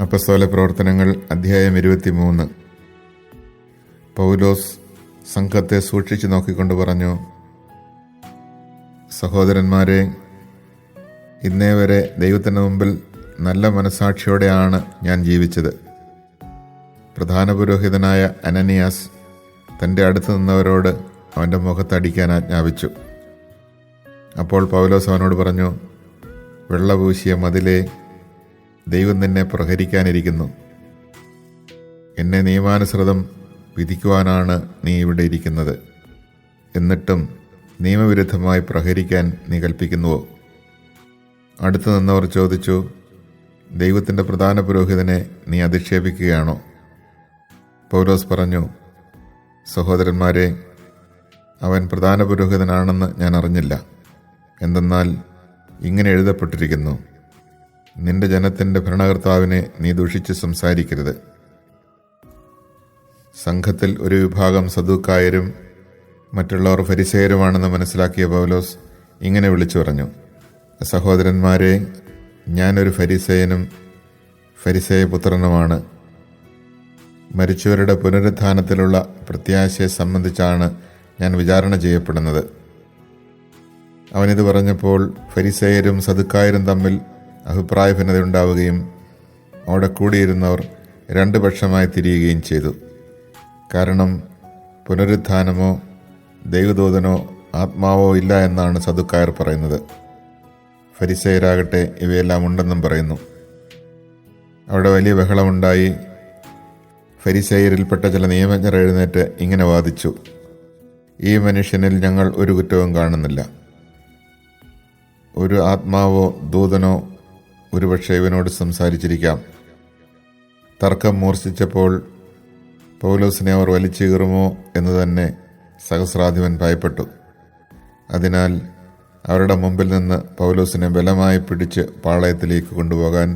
അപ്പസ്തോല പ്രവർത്തനങ്ങൾ അധ്യായം 23. പൗലോസ് സംഘത്തെ സൂക്ഷിച്ചു നോക്കിക്കൊണ്ട് പറഞ്ഞു, സഹോദരന്മാരെ, ഇന്നേ വരെ ദൈവത്തിന് മുമ്പിൽ നല്ല മനസാക്ഷിയോടെയാണ് ഞാൻ ജീവിച്ചത്. പ്രധാന പുരോഹിതനായ അനനിയാസ് തൻ്റെ അടുത്ത് നിന്നവരോട് അവൻ്റെ മുഖത്തടിക്കാൻ ആജ്ഞാപിച്ചു. അപ്പോൾ പൗലോസ് അവനോട് പറഞ്ഞു, വെള്ളപൂശിയ മതിലേ, ദൈവം നിന്നെ പ്രഹരിക്കാനിരിക്കുന്നു. എന്നെ നിയമാനുസൃതം വിധിക്കുവാനാണ് നീ ഇവിടെ ഇരിക്കുന്നത്. എന്നിട്ടും നിയമവിരുദ്ധമായി പ്രഹരിക്കാൻ നീ കൽപ്പിക്കുന്നുവോ? അടുത്തു നിന്നവർ ചോദിച്ചു, ദൈവത്തിൻ്റെ പ്രധാന പുരോഹിതനെ നീ അധിക്ഷേപിക്കുകയാണോ? പൗലോസ് പറഞ്ഞു, സഹോദരന്മാരെ, അവൻ പ്രധാന പുരോഹിതനാണെന്ന് ഞാൻ അറിഞ്ഞില്ല. എന്തെന്നാൽ ഇങ്ങനെ എഴുതപ്പെട്ടിരിക്കുന്നു, നിന്റെ ജനത്തിൻ്റെ ഭരണകർത്താവിനെ നീ ദുഷിച്ച് സംസാരിക്കരുത്. സംഘത്തിൽ ഒരു വിഭാഗം സദൂക്കായരും മറ്റുള്ളവർ ഫരിസേയരുമാണെന്ന് മനസ്സിലാക്കിയ പൗലോസ് ഇങ്ങനെ വിളിച്ചു പറഞ്ഞു, സഹോദരന്മാരെ, ഞാനൊരു ഫരിസേയനും ഫരിസേയപുത്രനുമാണ്. മരിച്ചവരുടെ പുനരുത്ഥാനത്തിലുള്ള പ്രത്യാശയെ സംബന്ധിച്ചാണ് ഞാൻ വിചാരണ ചെയ്യപ്പെടുന്നത്. അവനിത് പറഞ്ഞപ്പോൾ ഫരിസേയരും സദുക്കായരും തമ്മിൽ അഭിപ്രായ ഭിന്നതയുണ്ടാവുകയും അവിടെ കൂടിയിരുന്നവർ രണ്ടു പക്ഷമായി തിരിയുകയും ചെയ്തു. കാരണം പുനരുത്ഥാനമോ ദൈവദൂതനോ ആത്മാവോ ഇല്ല എന്നാണ് സദുക്കായർ പറയുന്നത്. ഫരിസേയരാകട്ടെ ഇവയെല്ലാം ഉണ്ടെന്നും പറയുന്നു. അവിടെ വലിയ ബഹളമുണ്ടായി. ഫരിസേയരിൽപ്പെട്ട ചില നിയമജ്ഞർ എഴുന്നേറ്റ് ഇങ്ങനെ വാദിച്ചു, ഈ മനുഷ്യനിൽ ഞങ്ങൾ ഒരു കുറ്റവും കാണുന്നില്ല. ഒരു ആത്മാവോ ദൂതനോ ഒരുപക്ഷെ ഇവനോട് സംസാരിച്ചിരിക്കാം. തർക്കം മൂർച്ഛിച്ചപ്പോൾ പൗലോസിനെ അവർ വലിച്ചു കീറുമോ എന്ന് തന്നെ സഹസ്രാധിപൻ ഭയപ്പെട്ടു. അതിനാൽ അവരുടെ മുമ്പിൽ നിന്ന് പൗലോസിനെ ബലമായി പിടിച്ച് പാളയത്തിലേക്ക് കൊണ്ടുപോകാൻ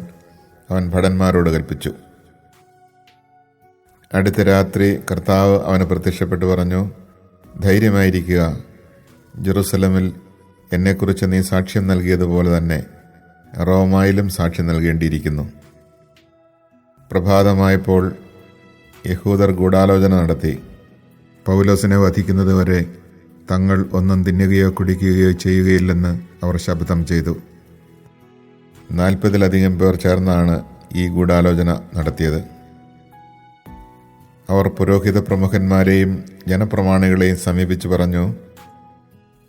അവൻ ഭടന്മാരോട് കൽപ്പിച്ചു. അടുത്ത രാത്രി കർത്താവ് അവന് പ്രത്യക്ഷപ്പെട്ടു പറഞ്ഞു, ധൈര്യമായിരിക്കുക, ജെറുസലമിൽ എന്നെക്കുറിച്ച് നീ സാക്ഷ്യം നൽകിയതുപോലെ തന്നെ റോമായിലും സാക്ഷ്യം നൽകേണ്ടിയിരിക്കുന്നു. പ്രഭാതമായപ്പോൾ യഹൂദർ ഗൂഢാലോചന നടത്തി. പൗലോസിനെ വധിക്കുന്നതുവരെ തങ്ങൾ ഒന്നും തിന്നുകയോ കുടിക്കുകയോ ചെയ്യുകയില്ലെന്ന് അവർ ശപഥം ചെയ്തു. 40-ലധികം പേർ ചേർന്നാണ് ഈ ഗൂഢാലോചന നടത്തിയത്. അവർ പുരോഹിത പ്രമുഖന്മാരെയും ജനപ്രമാണികളെയും സമീപിച്ചു പറഞ്ഞു,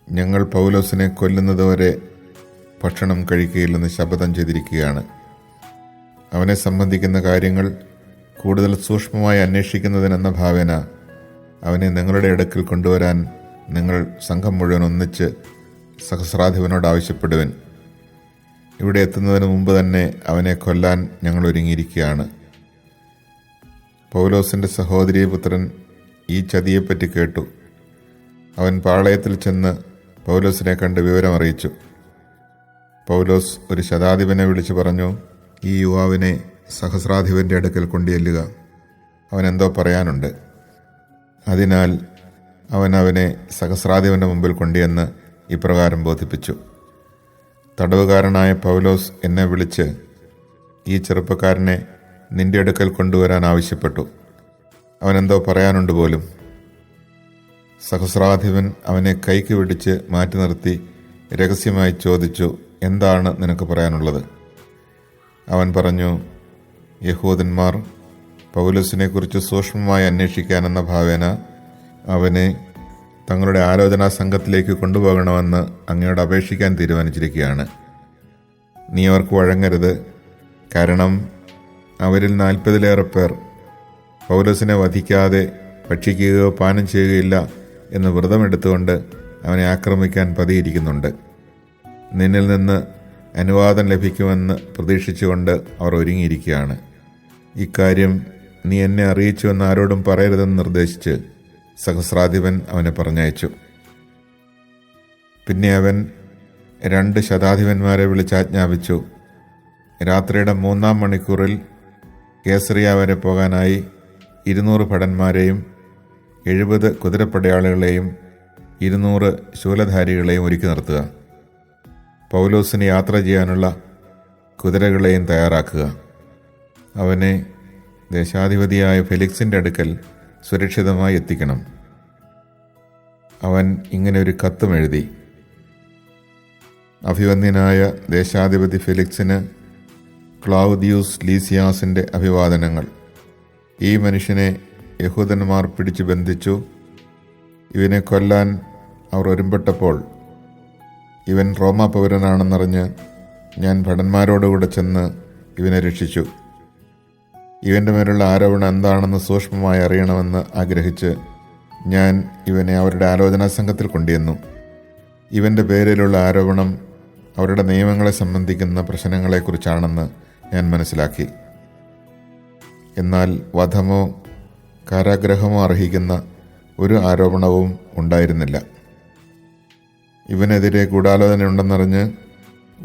ഞങ്ങൾ പൗലോസിനെ കൊല്ലുന്നതുവരെ ഭക്ഷണം കഴിക്കുകയില്ലെന്ന് ശപഥം ചെയ്തിരിക്കുകയാണ്. അവനെ സംബന്ധിക്കുന്ന കാര്യങ്ങൾ കൂടുതൽ സൂക്ഷ്മമായി അന്വേഷിക്കുന്നതിനെന്ന ഭാവേന അവനെ നിങ്ങളുടെ അടുക്കൽ കൊണ്ടുവരാൻ നിങ്ങൾ സംഘം മുഴുവൻ ഒന്നിച്ച് സഹസ്രാധിപനോട് ആവശ്യപ്പെടുവിൻ. ഇവിടെ എത്തുന്നതിന് മുമ്പ് തന്നെ അവനെ കൊല്ലാൻ ഞങ്ങൾ ഒരുങ്ങിയിരിക്കുകയാണ്. പൗലോസിൻ്റെ സഹോദരീപുത്രൻ ഈ ചതിയെപ്പറ്റി കേട്ടു. അവൻ പാളയത്തിൽ ചെന്ന് പൗലോസിനെ കണ്ട് വിവരമറിയിച്ചു. പൗലോസ് ഒരു ശതാധിപനെ വിളിച്ചു പറഞ്ഞു, ഈ യുവാവിനെ സഹസ്രാധിപൻ്റെ അടുക്കൽ കൊണ്ടുചെല്ലുക, അവനെന്തോ പറയാനുണ്ട്. അതിനാൽ അവനെ സഹസ്രാധിപൻ്റെ മുമ്പിൽ കൊണ്ടുവന്ന് ഇപ്രകാരം ബോധിപ്പിച്ചു, തടവുകാരനായ പൗലോസ് എന്നെ വിളിച്ച് ഈ ചെറുപ്പക്കാരനെ നിന്റെ അടുക്കൽ കൊണ്ടുവരാൻ ആവശ്യപ്പെട്ടു. അവനെന്തോ പറയാനുണ്ട് പോലും. സഹസ്രാധിപൻ അവനെ കൈക്ക് പിടിച്ച് മാറ്റി നിർത്തി രഹസ്യമായി ചോദിച്ചു, എന്താണ് നിനക്ക് പറയാനുള്ളത്? അവൻ പറഞ്ഞു, യഹൂദന്മാർ പൗലോസിനെക്കുറിച്ച് സൂക്ഷ്മമായി അന്വേഷിക്കാനെന്ന ഭാവേന അവനെ തങ്ങളുടെ ആലോചനാ സംഘത്തിലേക്ക് കൊണ്ടുപോകണമെന്ന് അങ്ങയോട് അപേക്ഷിക്കാൻ തീരുമാനിച്ചിരിക്കുകയാണ്. നീ അവർക്ക് വഴങ്ങരുത്. കാരണം അവരിൽ 40-ലേറെ പേർ പൗലോസിനെ വധിക്കാതെ ഭക്ഷിക്കുകയോ പാനം ചെയ്യുകയില്ല എന്ന് വ്രതമെടുത്തുകൊണ്ട് അവനെ ആക്രമിക്കാൻ പതിയിരിക്കുന്നുണ്ട്. നിന്നിൽ നിന്ന് അനുവാദം ലഭിക്കുമെന്ന് പ്രതീക്ഷിച്ചുകൊണ്ട് അവർ ഒരുങ്ങിയിരിക്കുകയാണ്. ഇക്കാര്യം നീ എന്നെ അറിയിച്ചുവെന്ന് ആരോടും പറയരുതെന്ന് നിർദ്ദേശിച്ച് സഹസ്രാധിപൻ അവനെ പറഞ്ഞയച്ചു. പിന്നെ അവൻ 2 ശതാധിപന്മാരെ വിളിച്ചാജ്ഞാപിച്ചു, രാത്രിയുടെ 3-ാം മണിക്കൂറിൽ കേസറിയ വരെ പോകാനായി 200 ഭടന്മാരെയും 70 കുതിരപ്പടയാളികളെയും 200 ശൂലധാരികളെയും ഒരുക്കി നിർത്തുക. പൗലോസിന് യാത്ര ചെയ്യാനുള്ള കുതിരകളെയും തയ്യാറാക്കുക. അവനെ ദേശാധിപതിയായ ഫെലിക്സിൻ്റെ അടുക്കൽ സുരക്ഷിതമായി എത്തിക്കണം. അവൻ ഇങ്ങനെ ഒരു കത്തും എഴുതി: അഭിവന്ദ്യനായ ദേശാധിപതി ഫെലിക്സിന് ക്ലൗദിയൂസ് ലീസിയാസിൻ്റെ അഭിവാദനങ്ങൾ. ഈ മനുഷ്യനെ യഹൂദന്മാർ പിടിച്ചു ബന്ധിച്ചു. ഇവനെ കൊല്ലാൻ അവർ ഒരുമ്പെട്ടപ്പോൾ ഇവൻ റോമാ പൗരനാണെന്നറിഞ്ഞ് ഞാൻ ഭടന്മാരോടുകൂടെ ചെന്ന് ഇവനെ രക്ഷിച്ചു. ഇവൻ്റെ മേലുള്ള ആരോപണം എന്താണെന്ന് സൂക്ഷ്മമായി അറിയണമെന്ന് ആഗ്രഹിച്ച് ഞാൻ ഇവനെ അവരുടെ ആലോചനാ സംഘത്തിൽ കൊണ്ടുവന്നു. ഇവൻ്റെ പേരിലുള്ള ആരോപണം അവരുടെ നിയമങ്ങളെ സംബന്ധിക്കുന്ന പ്രശ്നങ്ങളെക്കുറിച്ചാണെന്ന് ഞാൻ മനസ്സിലാക്കി. എന്നാൽ വധമോ കാരാഗ്രഹമോ അർഹിക്കുന്ന ഒരു ആരോപണവും ഉണ്ടായിരുന്നില്ല. ഇവനെതിരെ ഗൂഢാലോചന ഉണ്ടെന്നറിഞ്ഞ്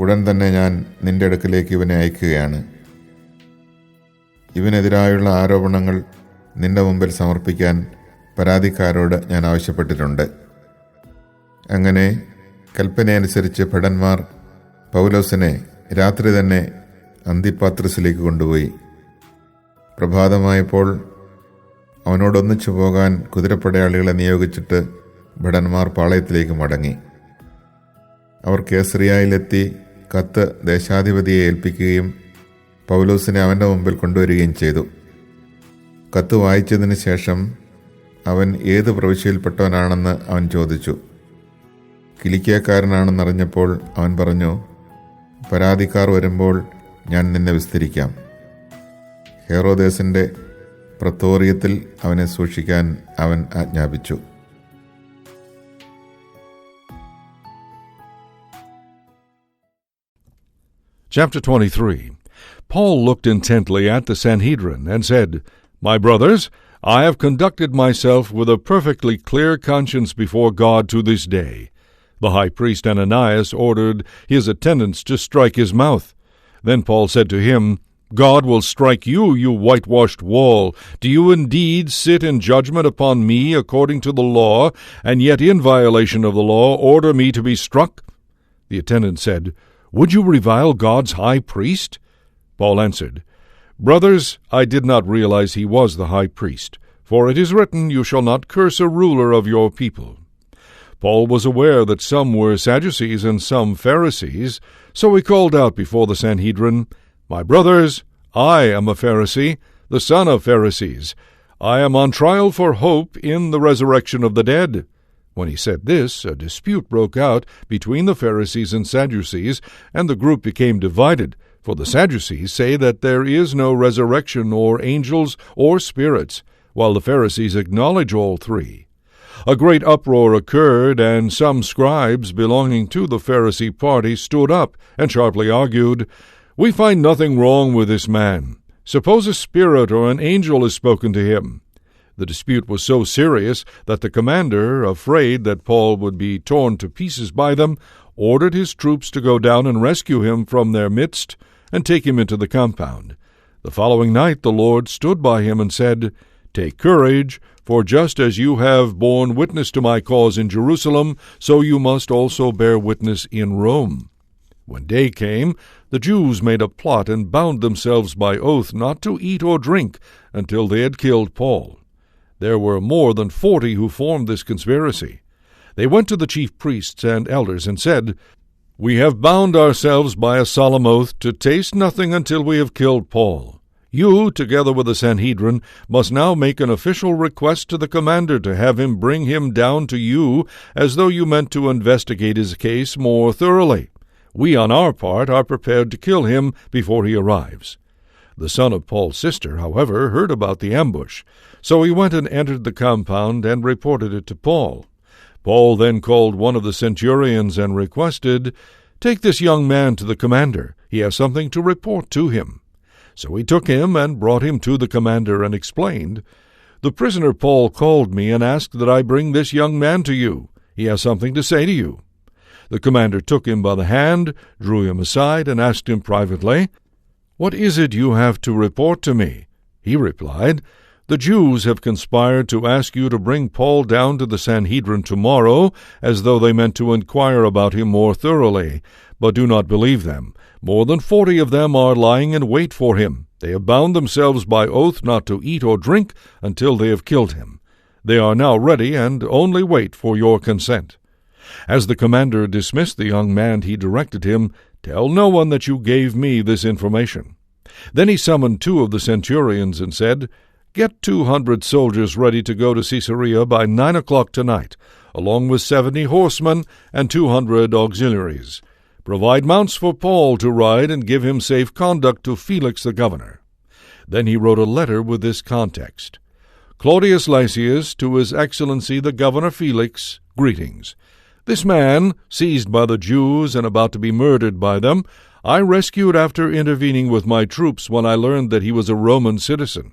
ഉടൻ തന്നെ ഞാൻ നിന്റെ അടുക്കിലേക്ക് ഇവനെ അയക്കുകയാണ്. ഇവനെതിരായുള്ള ആരോപണങ്ങൾ നിന്റെ മുമ്പിൽ സമർപ്പിക്കാൻ പരാതിക്കാരോട് ഞാൻ ആവശ്യപ്പെട്ടിട്ടുണ്ട്. അങ്ങനെ കൽപ്പനയനുസരിച്ച് ഭടന്മാർ പൗലോസിനെ രാത്രി തന്നെ അന്തിപ്പാത്രിസിലേക്ക് കൊണ്ടുപോയി. പ്രഭാതമായപ്പോൾ അവനോടൊന്നിച്ചു പോകാൻ കുതിരപ്പടയാളികളെ നിയോഗിച്ചിട്ട് ഭടന്മാർ പാളയത്തിലേക്ക് മടങ്ങി. അവർ കേസറിയായിലെത്തി കത്ത് ദേശാധിപതിയെ ഏൽപ്പിക്കുകയും പൗലോസിനെ അവൻ്റെ മുമ്പിൽ കൊണ്ടുവരികയും ചെയ്തു. കത്ത് വായിച്ചതിന് ശേഷം അവൻ ഏത് പ്രവിശ്യയിൽപ്പെട്ടവനാണെന്ന് അവൻ ചോദിച്ചു. കിലിക്കിയക്കാരനാണെന്നറിഞ്ഞപ്പോൾ അവൻ പറഞ്ഞു, പരാതിക്കാർ വരുമ്പോൾ ഞാൻ നിന്നെ വിസ്തരിക്കാം. ഹെറോദേസിൻ്റെ പ്രത്തോറിയത്തിൽ അവനെ സൂക്ഷിക്കാൻ അവൻ ആജ്ഞാപിച്ചു. Chapter 23. Paul looked intently at the Sanhedrin and said, My brothers, I have conducted myself with a perfectly clear conscience before God to this day. The high priest Ananias ordered his attendants to strike his mouth. Then Paul said to him, God will strike you, you whitewashed wall. Do you indeed sit in judgment upon me according to the law, and yet in violation of the law order me to be struck? The attendant said, Would you revile God's high priest? Paul answered, Brothers, I did not realize he was the high priest, for it is written, You shall not curse a ruler of your people. Paul was aware that some were Sadducees and some Pharisees, so he called out before the Sanhedrin, My brothers, I am a Pharisee, the son of Pharisees. I am on trial for hope in the resurrection of the dead. When he said this, a dispute broke out between the Pharisees and Sadducees, and the group became divided. For the Sadducees say that there is no resurrection or angels or spirits, while the Pharisees acknowledge all three. A great uproar occurred, and some scribes belonging to the Pharisee party stood up and sharply argued, We find nothing wrong with this man. Suppose a spirit or an angel has spoken to him. The dispute was so serious that the commander, afraid that Paul would be torn to pieces by them, ordered his troops to go down and rescue him from their midst and take him into the compound. The following night the Lord stood by him and said, Take courage, for just as you have borne witness to my cause in Jerusalem, so you must also bear witness in Rome. When day came, the Jews made a plot and bound themselves by oath not to eat or drink until they had killed Paul. There were more than 40 who formed this conspiracy. They went to the chief priests and elders and said, We have bound ourselves by a solemn oath to taste nothing until we have killed Paul. You, together with the Sanhedrin, must now make an official request to the commander to have him bring him down to you, as though you meant to investigate his case more thoroughly. We, on our part, are prepared to kill him before he arrives. The son of Paul's sister, however, heard about the ambush, so he went and entered the compound and reported it to Paul. Paul then called one of the centurions and requested, Take this young man to the commander. He has something to report to him. So he took him and brought him to the commander and explained, The prisoner Paul called me and asked that I bring this young man to you. He has something to say to you. The commander took him by the hand, drew him aside, and asked him privately, What is it you have to report to me? He replied, The Jews have conspired to ask you to bring Paul down to the Sanhedrin tomorrow, as though they meant to inquire about him more thoroughly. But do not believe them. More than 40 of them are lying in wait for him. They have bound themselves by oath not to eat or drink until they have killed him. They are now ready and only wait for your consent." As the commander dismissed the young man, he directed him, "Tell no one that you gave me this information." Then he summoned 2 of the centurions and said, "Get 200 soldiers ready to go to Caesarea by 9 o'clock tonight, along with 70 horsemen and 200 auxiliaries. Provide mounts for Paul to ride and give him safe conduct to Felix the governor." Then he wrote a letter with this context: "Claudius Lysias, to His Excellency the Governor Felix, greetings. This man, seized by the Jews and about to be murdered by them, I rescued after intervening with my troops when I learned that he was a Roman citizen.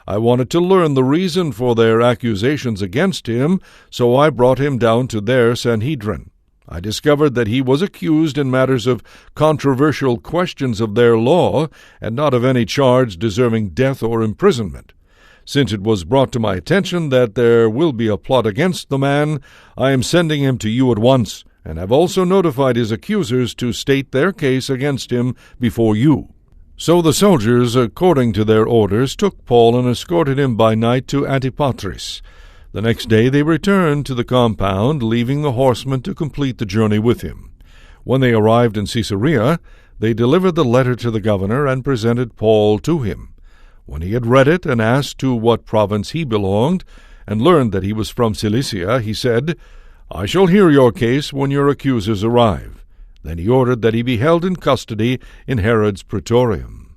I wanted to learn the reason for their accusations against him, so I brought him down to their Sanhedrin. I discovered that he was accused in matters of controversial questions of their law, and not of any charge deserving death or imprisonment. Since it was brought to my attention that there will be a plot against the man, I am sending him to you at once, and have also notified his accusers to state their case against him before you." So the soldiers, according to their orders, took Paul and escorted him by night to Antipatris. The next day they returned to the compound, leaving the horsemen to complete the journey with him. When they arrived in Caesarea, they delivered the letter to the governor and presented Paul to him. When he had read it and asked to what province he belonged, and learned that he was from Cilicia, he said, "I shall hear your case when your accusers arrive." Then he ordered that he be held in custody in Herod's praetorium.